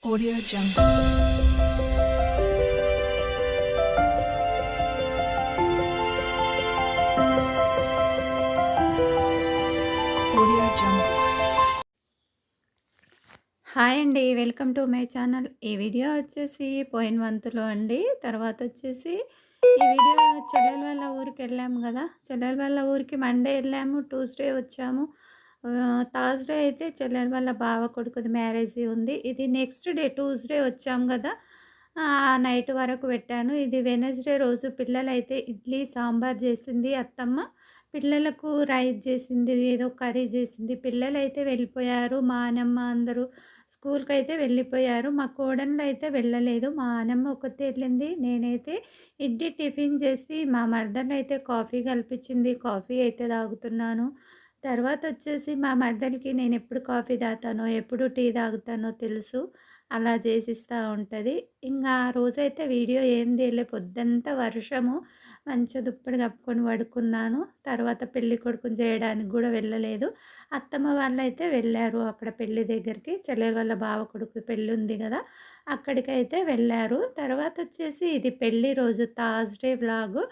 Audio Jungle. Audio Jungle. Hi అండి. Welcome to my channel. ఈ video వచ్చేసి పోయిన మంత్లో అండి. తర్వాత వచ్చేసి ఈ వీడియో చెల్లెల వాళ్ళ ఊరికి వెళ్ళాము కదా. చెల్లెల వాళ్ళ ఊరికి మండే వెళ్ళాము, ట్యూస్డే వచ్చాము. థర్స్డే అయితే చెల్లెల వాళ్ళ బావ కొడుకుది మ్యారేజ్ ఉంది. ఇది నెక్స్ట్ డే ట్యూస్డే వచ్చాము కదా. నైట్ వరకు పెట్టాను. ఇది వెనస్డే రోజు పిల్లలైతే ఇడ్లీ సాంబార్ చేసింది అత్తమ్మ. పిల్లలకు రైస్ చేసింది, ఏదో కర్రీ చేసింది. పిల్లలైతే వెళ్ళిపోయారు. మా నాన్నమ్మ అందరూ స్కూల్కి అయితే వెళ్ళిపోయారు. మా కోడళ్ళు అయితే వెళ్ళలేదు. మా నాన్నమ్మ ఒక్కతే వెళ్ళింది. నేనైతే ఇడ్లీ టిఫిన్ చేసి మా మరదలు అయితే కాఫీ కల్పించింది. కాఫీ అయితే తాగుతున్నాను. తర్వాత వచ్చేసి మా మరదలకి నేను ఎప్పుడు కాఫీ తాగుతానో ఎప్పుడు టీ తాగుతానో తెలుసు. అలా చేసిస్తూ ఉంటుంది. ఇంకా ఆ రోజైతే వీడియో ఏం తీయలే. పొద్దంతా వర్షము, మంచిగా దుప్పటి కప్పుకొని పడుకున్నాను. తర్వాత పెళ్ళి కొడుకుని చేయడానికి కూడా వెళ్ళలేదు. అత్తమ్మ వాళ్ళు అయితే వెళ్ళారు అక్కడ పెళ్ళి దగ్గరికి. చెల్లెల వాళ్ళ బావ కొడుకు పెళ్ళి ఉంది కదా, అక్కడికైతే వెళ్ళారు. తర్వాత వచ్చేసి ఇది పెళ్ళి రోజు థర్స్డే వ్లాగు.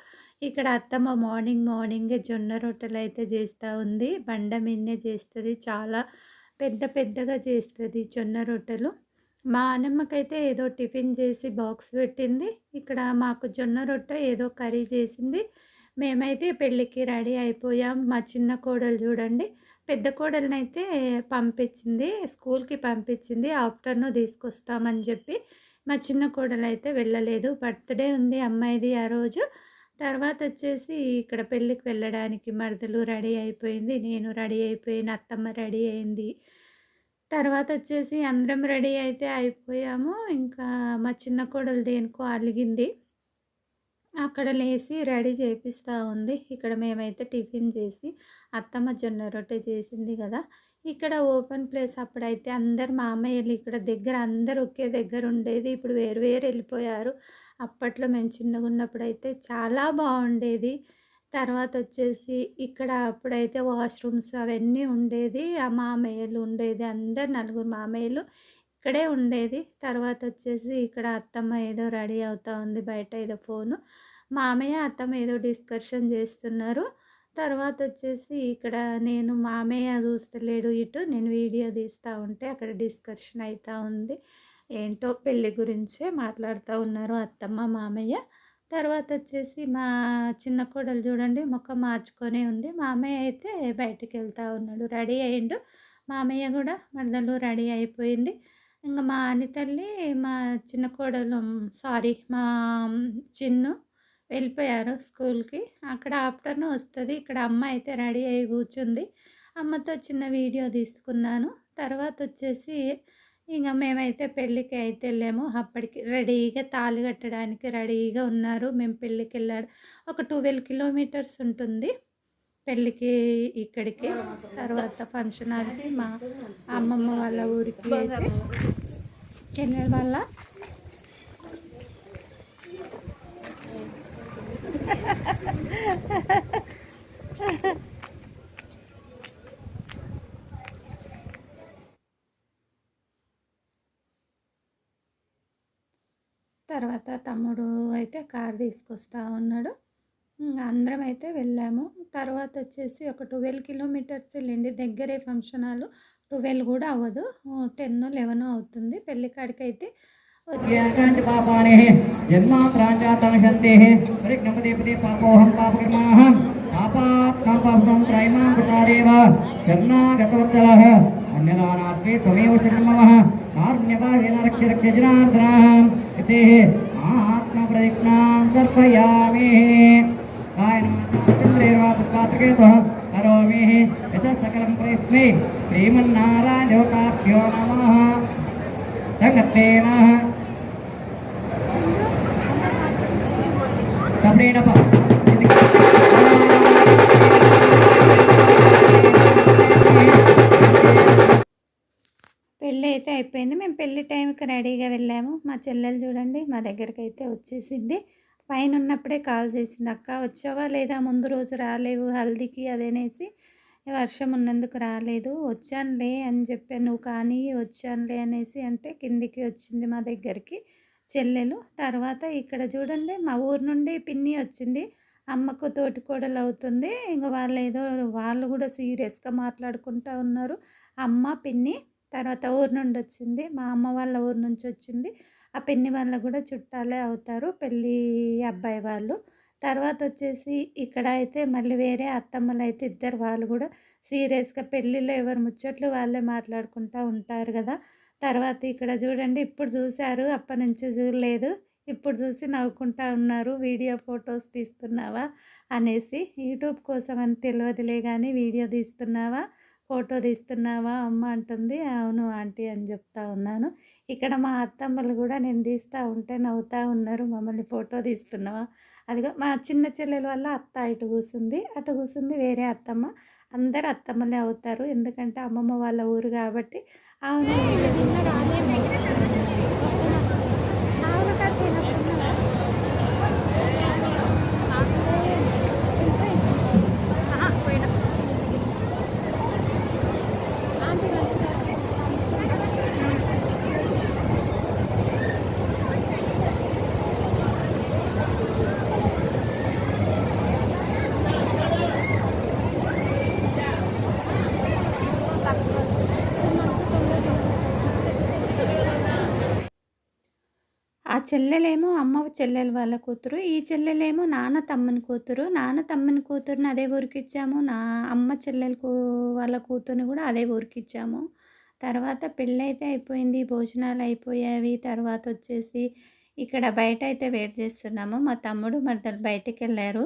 ఇక్కడ అత్తమ్మ మార్నింగే జొన్న రొట్టెలు అయితే చేస్తూ ఉంది. బండ మీదనే చేస్తుంది. చాలా పెద్ద పెద్దగా చేస్తుంది జొన్న రొట్టెలు. మా అన్నమ్మకైతే ఏదో టిఫిన్ చేసి బాక్స్ పెట్టింది. ఇక్కడ మాకు జొన్న రొట్టె ఏదో కర్రీ చేసింది. మేమైతే పెళ్ళికి రెడీ అయిపోయాం. మా చిన్న కోడలు చూడండి, పెద్ద కోడలనైతే పంపించింది, స్కూల్కి పంపించింది. ఆఫ్టర్నూన్ తీసుకొస్తామని చెప్పి మా చిన్న కోడలు అయితే వెళ్ళలేదు. బర్త్డే ఉంది అమ్మాయిది ఆ రోజు. తర్వాత వచ్చేసి ఇక్కడ పెళ్ళికి వెళ్ళడానికి మరదలు రెడీ అయిపోయింది, నేను రెడీ అయిపోయిన, అత్తమ్మ రెడీ అయింది. తర్వాత వచ్చేసి అందరం రెడీ అయితే అయిపోయాము. ఇంకా మా చిన్న కోడలు దేనికో అలిగింది, అక్కడ లేసి రెడీ చేపిస్తూ ఉంది. ఇక్కడ మేమైతే టిఫిన్ చేసి అత్తమ్మ జొన్న రొట్టె చేసింది కదా. ఇక్కడ ఓపెన్ ప్లేస్. అప్పుడైతే అందరు మామయ్యలు ఇక్కడ దగ్గర అందరు ఒకే దగ్గర ఉండేది. ఇప్పుడు వేరు వేరు వెళ్ళిపోయారు. అప్పట్లో మేము చిన్నగా ఉన్నప్పుడు అయితే చాలా బాగుండేది. తర్వాత వచ్చేసి ఇక్కడ అప్పుడైతే వాష్రూమ్స్ అవన్నీ ఉండేది. ఆ మామయ్యలు ఉండేది, అందరు నలుగురు మామయ్యలు ఇక్కడే ఉండేది. తర్వాత వచ్చేసి ఇక్కడ అత్తమ్మ ఏదో రెడీ అవుతూ ఉంది, బయట ఏదో ఫోను. మామయ్య అత్తమ్మ ఏదో డిస్కషన్ చేస్తున్నారు. తర్వాత వచ్చేసి ఇక్కడ నేను మామయ్య చూస్తలేడు ఇటు, నేను వీడియో తీస్తూ ఉంటే అక్కడ డిస్కషన్ అవుతూ ఉంది. ఏంటో పెళ్ళి గురించే మాట్లాడుతూ ఉన్నారు అత్తమ్మ మామయ్య. తర్వాత వచ్చేసి మా చిన్న కోడలు చూడండి ముఖం మార్చుకొనే ఉంది. మామయ్య అయితే బయటికి వెళ్తూ ఉన్నాడు, రెడీ అయ్యిండు. మామయ్య కూడా మరదలు రెడీ అయిపోయింది. ఇంకా మా అనితల్లి, మా చిన్న కోడలు, సారీ మా చిన్ను వెళ్ళిపోయారు స్కూల్కి. అక్కడ ఆఫ్టర్నూన్ వస్తుంది. ఇక్కడ అమ్మ అయితే రెడీ అయ్యి కూర్చుంది. అమ్మతో చిన్న వీడియో తీసుకున్నాను. తర్వాత వచ్చేసి ఇంకా మేమైతే పెళ్ళికి అయితే వెళ్ళాము. అప్పటికి రెడీగా తాళి కట్టడానికి రెడీగా ఉన్నారు. మేము పెళ్ళికి వెళ్ళాడు ఒక 12 కిలోమీటర్స్ ఉంటుంది పెళ్ళికి ఇక్కడికి. తర్వాత ఫంక్షన్ హాల్కి మా అమ్మమ్మ వాళ్ళ ఊరికి అయితే చెల్లెల వాళ్ళ తర్వాత తమ్ముడు అయితే కార్ తీసుకొస్తా ఉన్నాడు. అందరం అయితే వెళ్ళాము. తర్వాత వచ్చేసి ఒక 12 కిలోమీటర్స్ వెళ్ళండి, దగ్గరే ఫంక్షన్ హాల్. 12 కూడా అవ్వదు, 10 11 అవుతుంది. పెళ్లి కాడికి అయితే వచ్చేసి శ్రీమన్నారాయణ దేవతాభ్యో నమః. పెళ్ళి అయితే అయిపోయింది. మేము పెళ్ళి టైంకి రెడీగా వెళ్ళాము. మా చెల్లెలు చూడండి మా దగ్గరికి అయితే వచ్చేసింది. పైన ఉన్నప్పుడే కాల్ చేసింది, అక్క వచ్చావా లేదా, ముందు రోజు రాలేవు హల్దీకి అదేనేసి. వర్షం ఉన్నందుకు రాలేదు. వచ్చానులే అని చెప్పాను. నువ్వు కానీ వచ్చానులే అనేసి అంటే కిందికి వచ్చింది మా దగ్గరికి చెల్లెలు. తర్వాత ఇక్కడ చూడండి మా ఊరు నుండి పిన్ని వచ్చింది. అమ్మకు తోటికోడలు అవుతుంది. ఇంక వాళ్ళు కూడా సీరియస్‌గా మాట్లాడుకుంటా ఉన్నారు. అమ్మ, పిన్ని తర్వాత ఊరు నుండి వచ్చింది. మా అమ్మ వాళ్ళ ఊరు నుంచి వచ్చింది. ఆ పిన్ని వాళ్ళు కూడా చుట్టాలే అవుతారు. పెళ్ళి అబ్బాయి వాళ్ళు. తర్వాత వచ్చేసి ఇక్కడ అయితే మళ్ళీ వేరే అత్తమ్మలైతే ఇద్దరు వాళ్ళు కూడా సీరియస్‌గా పెళ్ళిలో ఎవరి ముచ్చట్లు వాళ్ళే మాట్లాడుకుంటా ఉంటారు కదా! తర్వాత ఇక్కడ చూడండి ఇప్పుడు చూసారు. అప్పటినుంచి చూడలేదు. ఇప్పుడు చూసి నవ్వుకుంటా ఉన్నారు. వీడియో ఫోటోస్ తీస్తున్నావా అనేసి. యూట్యూబ్ కోసం అని తెలవదులే గానీ వీడియో తీస్తున్నావా? ఫోటో తీస్తున్నావా అమ్మ అంటుంది. అవును ఆంటీ అని చెప్తా ఉన్నాను. ఇక్కడ మా అత్తమ్మలు కూడా నేను తీస్తా ఉంటే నవ్వుతా ఉన్నారు. మమ్మల్ని ఫోటో తీస్తున్నావా? అదిగో మా చిన్న చెల్లెల వల్ల అత్త ఇటు కూసుంది. అటు కూసుంది వేరే అత్తమ్మ. అందరూ అత్తమ్మలే అవుతారు. ఎందుకంటే అమ్మమ్మ వాళ్ళ ఊరు కాబట్టి. అవును నిన్న రాలేమే. ఆ చెల్లెలేమో అమ్మ చెల్లెలు వాళ్ళ కూతురు. ఈ చెల్లెలేమో నాన్న తమ్ముని కూతురు. నాన్న తమ్ముని కూతురుని అదే ఊరికిచ్చాము. నా అమ్మ చెల్లెలు వాళ్ళ కూతుర్ని కూడా అదే ఊరికిచ్చాము. తర్వాత పెళ్ళైతే అయిపోయింది. భోజనాలు అయిపోయావి. తర్వాత వచ్చేసి ఇక్కడ బయట అయితే వెయిట్ చేస్తున్నాము. మా తమ్ముడు మరదలు బయటికెళ్ళారు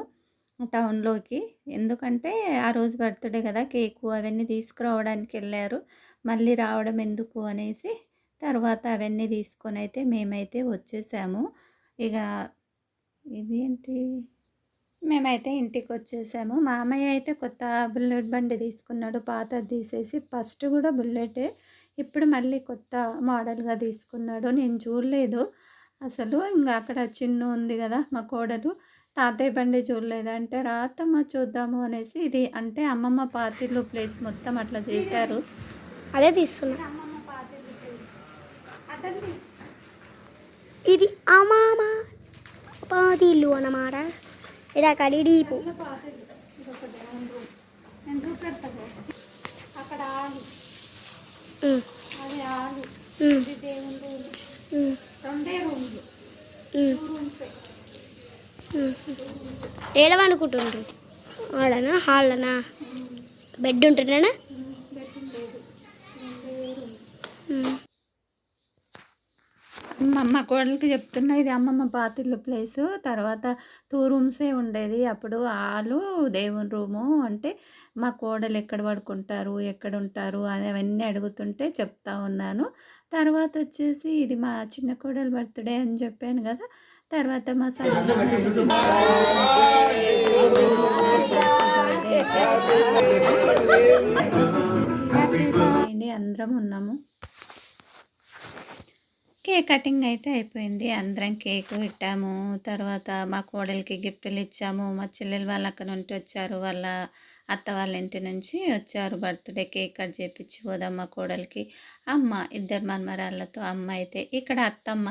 టౌన్‌లోకి. ఎందుకంటే ఆ రోజు బర్త్‌డే కదా! కేకు అవన్నీ తీసుకురావడానికి ఎళ్ళారు. మళ్ళీ రావడం ఎందుకు అనేసి తర్వాత అవన్నీ తీసుకొనైతే మేమైతే వచ్చేసాము. ఇక ఇదేంటి మేమైతే ఇంటికొచ్చేసాము. మామయ్య అయితే కొత్త బుల్లెట్ బండి తీసుకున్నాడు. పాతది తీసేసి ఫస్ట్ కూడా బుల్లెటే. ఇప్పుడు మళ్ళీ కొత్త మోడల్‌గా తీసుకున్నాడు. నేను చూడలేదు అసలు. ఇంక అక్కడ చిన్ను ఉంది కదా మా కోడలు. తాతయ్య బండి చూడలేదు అంటే రా అత్తమ్మ చూద్దాము అనేసి ఇది అంటే అమ్మమ్మ పాతిల్లు ప్లేస్ మొత్తం అట్లా చేశారు. అదే తీస్తున్నా. అమ్మమ్మ పాతిల్లు ప్లేస్ అతన్ని ఇది అమామ పాతిల్లు అన్నమాట. ఇలా కడిడీపు పాతిల్లు ఇదొక దేవుని రూమ్. నేను చూపెడతాను. అక్కడ ఆలు అది ఆలు ఇది దేవుని రూమ్. రెండే రూమ్లు. 2 రూమ్సే. ఏడవనుకుంటుండ్రు ఆడనా హాల్లోనా బెడ్ ఉంటుండేనా? బెడ్రూమ్ లేదు. రెండే రూమ్. మా కోడలికి చెప్తున్నా ఇది అమ్మమ్మ పాతిల్లు ప్లేసు. తర్వాత 2 రూమ్సే ఉండేది. అప్పుడు ఆలు దేవుని రూము అంటే మా కోడలు ఎక్కడ పడుకుంటారు, ఎక్కడ ఉంటారు అని అవన్నీ అడుగుతుంటే చెప్తా ఉన్నాను. తర్వాత వచ్చేసి ఇది మా చిన్న కోడలు బర్త్‌డే అని చెప్పాను కదా! తర్వాత మా అందరం ఉన్నాము. కేక్ కటింగ్ అయితే అయిపోయింది. అందరం కేక్ పెట్టాము. తర్వాత మా కోడలికి గిఫ్టులు ఇచ్చాము. మా చెల్లెలు వాళ్ళు అక్కడ నుండి వచ్చారు. వాళ్ళ అత్త వాళ్ళ ఇంటి నుంచి వచ్చారు. బర్త్‌డే కేక్ కట్ చేపించి పోదాం మా కోడలికి. అమ్మ ఇద్దరు మనమరాళ్ళతో అమ్మ అయితే ఇక్కడ అత్తమ్మ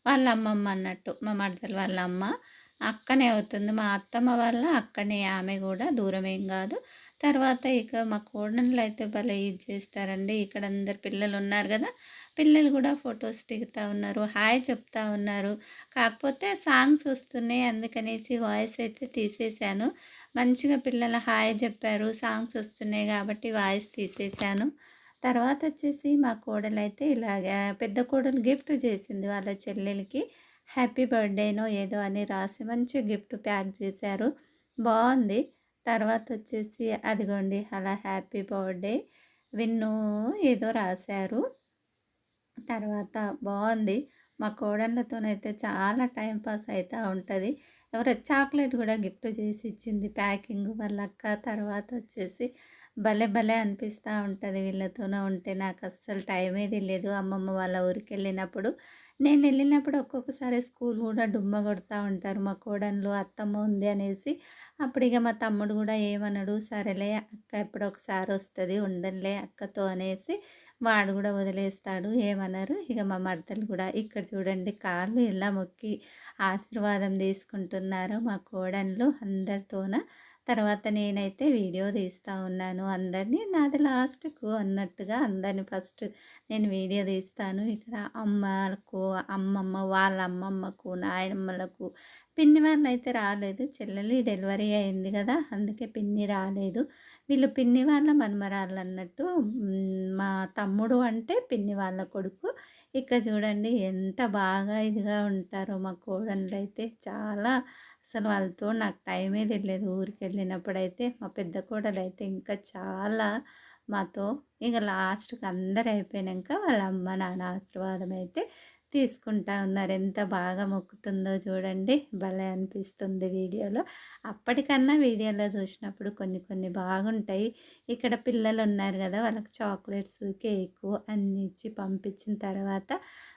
వాళ్ళ అమ్మమ్మ అన్నట్టు మా మరదలు వాళ్ళ అమ్మ అక్కనే అవుతుంది. మా అత్తమ్మ వాళ్ళ అక్కనే ఆమె కూడా దూరమేం కాదు. తర్వాత ఇక మా కోడళ్ళు అయితే భలే ఇది చేస్తారండి. ఇక్కడ అందరు పిల్లలు ఉన్నారు కదా! పిల్లలు కూడా ఫొటోస్ దిగుతూ ఉన్నారు. హాయ్ చెప్తా ఉన్నారు. కాకపోతే సాంగ్స్ వస్తున్నాయి అందుకనేసి వాయిస్ అయితే తీసేశాను. మంచిగా పిల్లలు హాయ్ చెప్పారు. సాంగ్స్ వస్తున్నాయి కాబట్టి వాయిస్ తీసేశాను. తర్వాత వచ్చేసి మా కోడలైతే ఇలాగా పెద్ద కోడలు గిఫ్ట్ చేసింది వాళ్ళ చెల్లెలకి. హ్యాపీ బర్త్డేనో ఏదో అని రాసి మంచి గిఫ్ట్ ప్యాక్ చేశారు. బాగుంది. తర్వాత వచ్చేసి అదిగోండి అలా హ్యాపీ బర్త్డే విన్ను ఏదో రాశారు. తర్వాత బాగుంది. మా కోడళ్ళతోనైతే చాలా టైం పాస్ అవుతూ ఉంటుంది. ఎవరో చాక్లెట్ కూడా గిఫ్ట్ చేసి ఇచ్చింది ప్యాకింగ్ వాళ్ళ అక్క. తర్వాత వచ్చేసి భలే భలే అనిపిస్తూ ఉంటుంది వీళ్ళతోనే ఉంటే. నాకు అస్సలు టైమే తెలియదు. అమ్మమ్మ వాళ్ళ ఊరికి వెళ్ళినప్పుడు నేను వెళ్ళినప్పుడు ఒక్కొక్కసారి స్కూల్ కూడా డుమ్మ కొడతా ఉంటారు మా కోడన్లు, అత్తమ్మ ఉంది అనేసి. అప్పుడు ఇక మా తమ్ముడు కూడా ఏమనడు, సరేలే అక్క ఎప్పుడో ఒకసారి వస్తుంది ఉండనులే అక్కతో అనేసి వాడు కూడా వదిలేస్తాడు, ఏమనరు. ఇక మా మరదలు కూడా ఇక్కడ చూడండి కాళ్ళు ఎలా మొక్కి ఆశీర్వాదం తీసుకుంటున్నారు మా కోడన్లు అందరితోన. తర్వాత నేనైతే వీడియో తీస్తూ ఉన్నాను అందరినీ. నాది లాస్ట్‌కు అన్నట్టుగా అందరిని ఫస్ట్ నేను వీడియో తీస్తాను. ఇక్కడ అమ్మలకు, అమ్మమ్మ వాళ్ళ అమ్మమ్మకు, నాయనమ్మలకు, పిన్ని వాళ్ళైతే రాలేదు. చెల్లెలి డెలివరీ అయింది కదా! అందుకే పిన్ని రాలేదు. వీళ్ళు పిన్ని వాళ్ళ మనమరాళ్ళన్నట్టు. మా తమ్ముడు అంటే పిన్ని వాళ్ళ కొడుకు. ఇక్కడ చూడండి ఎంత బాగా ఇదిగా ఉంటారో మా కోడన్లైతే. చాలా అసలు వాళ్ళతో నాకు టైమే తెలియదు. ఊరికెళ్ళినప్పుడైతే మా పెద్ద కోడలైతే ఇంకా చాలా మాతో. ఇక లాస్ట్‌కి అందరూ అయిపోయినాక వాళ్ళ అమ్మ, నాన్న ఆశీర్వాదం అయితే తీసుకుంటా ఉన్నారు. ఎంత బాగా మొక్కుతుందో చూడండి. భలే అనిపిస్తుంది వీడియోలో. అప్పటికన్నా వీడియోలో చూసినప్పుడు కొన్ని కొన్ని బాగుంటాయి. ఇక్కడ పిల్లలు ఉన్నారు కదా! వాళ్ళకి చాక్లెట్స్, కేకు అన్నీ ఇచ్చి పంపించిన తర్వాత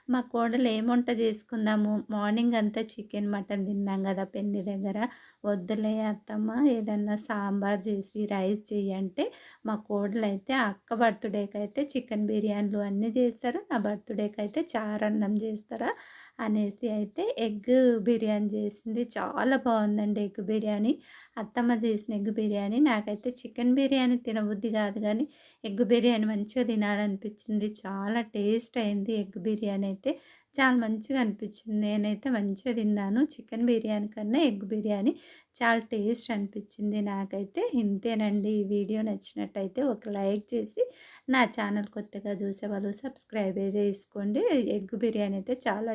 మా కోడలు ఏం వంట చేసుకుందాము, మార్నింగ్ అంతా చికెన్, మటన్ తిన్నాం కదా పెళ్లి దగ్గర. వద్దులే అత్తమ్మ ఏదన్నా సాంబార్ చేసి రైస్ చెయ్యి అంటే మా కోడలైతే అక్క బర్త్‌డేకి అయితే చికెన్ బిర్యానీలు అన్నీ చేస్తారు. నా బర్త్‌డేకి అయితే చారన్నం చేస్తారా అనేసి అయితే ఎగ్ బిర్యానీ చేసింది. చాలా బాగుందండి ఎగ్ బిర్యానీ. అత్తమ్మ చేసిన ఎగ్ బిర్యానీ. నాకైతే చికెన్ బిర్యానీ తినబుద్ధి కాదు కానీ ఎగ్ బిర్యానీ మంచిగా తినాలనిపించింది. చాలా టేస్ట్ అయింది ఎగ్ బిర్యానీ అయితే. చాలా మంచిగా అనిపించింది. నేనైతే మంచిగా తిన్నాను. చికెన్ బిర్యానీ కన్నా ఎగ్ బిర్యానీ చాలా టేస్ట్ అనిపించింది నాకైతే. ఇంతేనండి. ఈ వీడియో నచ్చినట్టయితే ఒక లైక్ చేసి నా ఛానల్ కొత్తగా చూసేవాళ్ళు సబ్స్క్రైబ్ చేసుకోండి. ఎగ్ బిర్యానీ అయితే చాలా